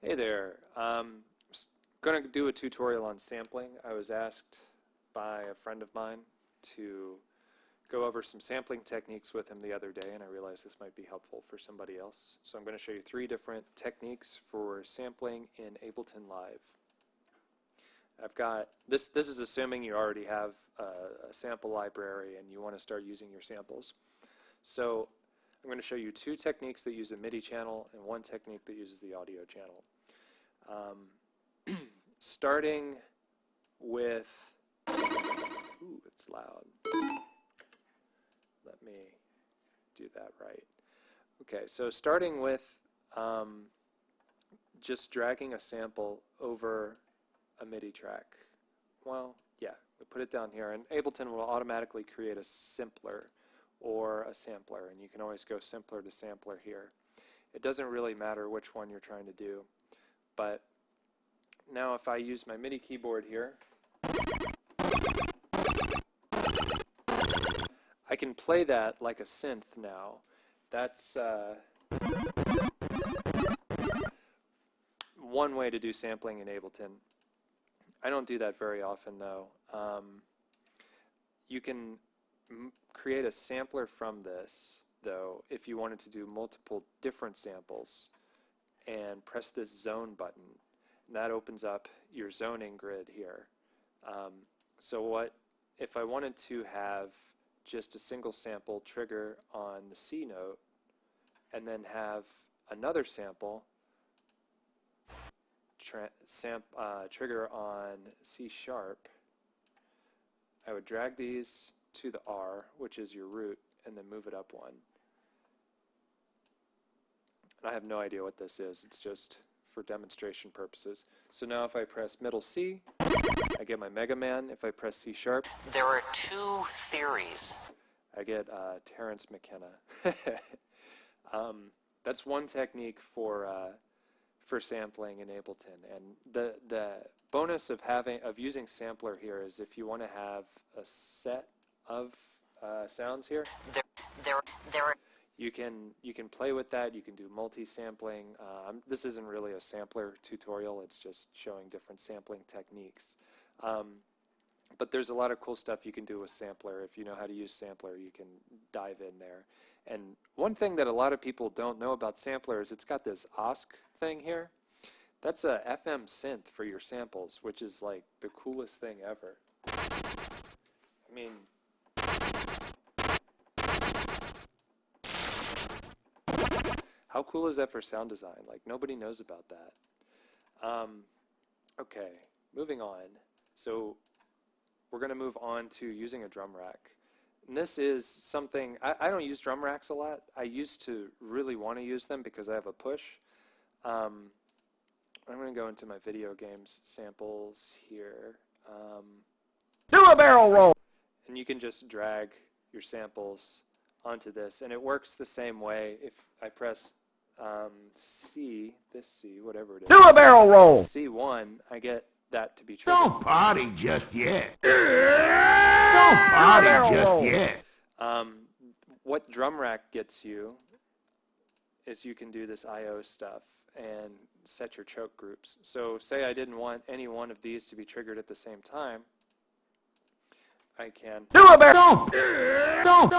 Hey there. I'm going to do a tutorial on sampling. I was asked by a friend of mine to go over some sampling techniques with him the other day, and I realized this might be helpful for somebody else. So I'm going to show you 3 different techniques for sampling in Ableton Live. I've got, this is assuming you already have a sample library and you want to start using your samples. So I'm going to show you 2 techniques that use a MIDI channel and 1 technique that uses the audio channel. Starting with, ooh, it's loud. Let me do that right. Okay, so starting with just dragging a sample over a MIDI track. Well, yeah, we put it down here, and Ableton will automatically create a simpler or a sampler, and you can always go simpler to sampler here. It doesn't really matter which one you're trying to do, but now if I use my MIDI keyboard here, I can play that like a synth now. That's one way to do sampling in Ableton. I don't do that very often though. You can create a sampler from this though if you wanted to do multiple different samples and press this zone button. And that opens up your zoning grid here. So what if I wanted to have just a single sample trigger on the C note and then have another sample trigger on C sharp, I would drag these to the R, which is your root, and then move it up 1. And I have no idea what this is. It's just for demonstration purposes. So now if I press middle C, I get my Mega Man. If I press C sharp, there are 2 theories. I get Terrence McKenna. That's one technique for sampling in Ableton. And the bonus of using sampler here is if you want to have a set of sounds here, you can play with that. You can do multi-sampling. This isn't really a sampler tutorial. It's just showing different sampling techniques. But there's a lot of cool stuff you can do with sampler. If you know how to use sampler, you can dive in there. And one thing that a lot of people don't know about sampler is it's got this OSC thing here. That's a FM synth for your samples, which is like the coolest thing ever. I mean, how cool is that for sound design? Like, nobody knows about that. Okay, moving on. So we're going to move on to using a drum rack. And this is something, I don't use drum racks a lot. I used to really want to use them because I have a push. I'm going to go into my video games samples here. Do a barrel roll! And you can just drag your samples onto this, and it works the same way. If I press C, whatever it is. Do a barrel roll! C1, I get that to be triggered. Don't party just yet. Don't party just yet. What drum rack gets you is you can do this I/O stuff and set your choke groups. So say I didn't want any one of these to be triggered at the same time, I can Do a barrel! Don't.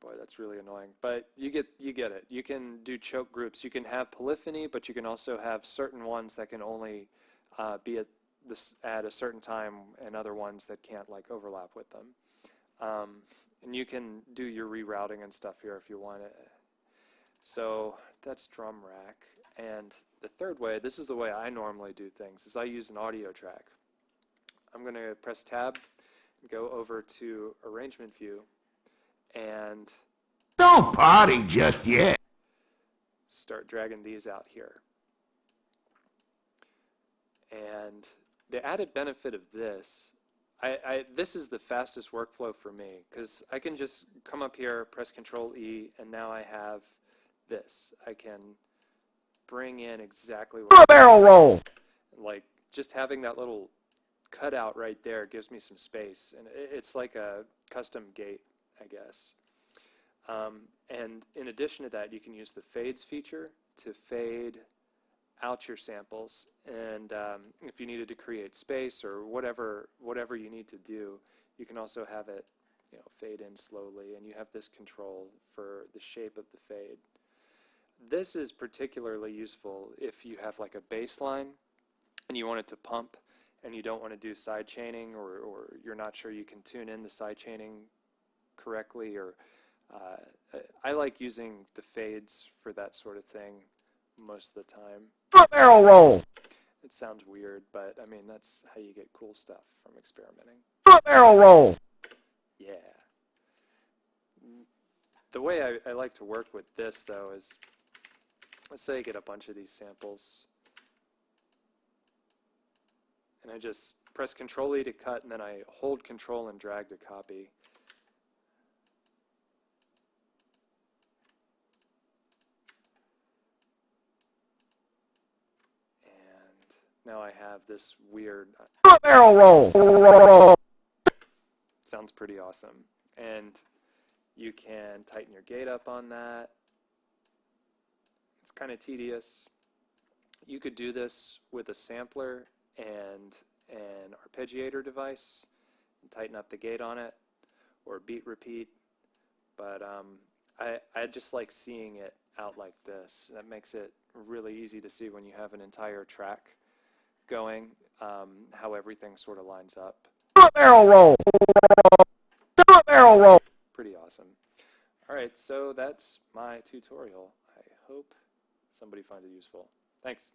Boy, that's really annoying. But you get it. You can do choke groups. You can have polyphony, but you can also have certain ones that can only be at a certain time, and other ones that can't like overlap with them. And you can do your rerouting and stuff here if you want it. So that's drum rack. And the third way, this is the way I normally do things, is I use an audio track. I'm going to press tab and go over to arrangement view and Don't party just yet. start dragging these out here. And the added benefit of this, this is the fastest workflow for me, because I can just come up here, press Control E, and now I have this. I can bring in exactly what Do a barrel roll! like just having that little cutout right there gives me some space, and it's like a custom gate, I guess. And in addition to that, you can use the fades feature to fade out your samples. And if you needed to create space or whatever you need to do, you can also have it, fade in slowly, and you have this control for the shape of the fade. This is particularly useful if you have like a bass line and you want it to pump and you don't want to do side chaining, or you're not sure you can tune in the side chaining correctly, or I like using the fades for that sort of thing most of the time. Barrel roll. It sounds weird, but I mean, that's how you get cool stuff from experimenting. Barrel roll. Yeah. The way I like to work with this, though, is, let's say I get a bunch of these samples, and I just press Control-E to cut, and then I hold Control and drag to copy. Now I have this weird Barrel roll. sounds pretty awesome. And you can tighten your gate up on that. It's kind of tedious. You could do this with a sampler and an arpeggiator device and tighten up the gate on it, or beat repeat. But I just like seeing it out like this. That makes it really easy to see when you have an entire track going, how everything sort of lines up. Barrel roll. Barrel roll. Pretty awesome. All right, so that's my tutorial. I hope somebody finds it useful. Thanks.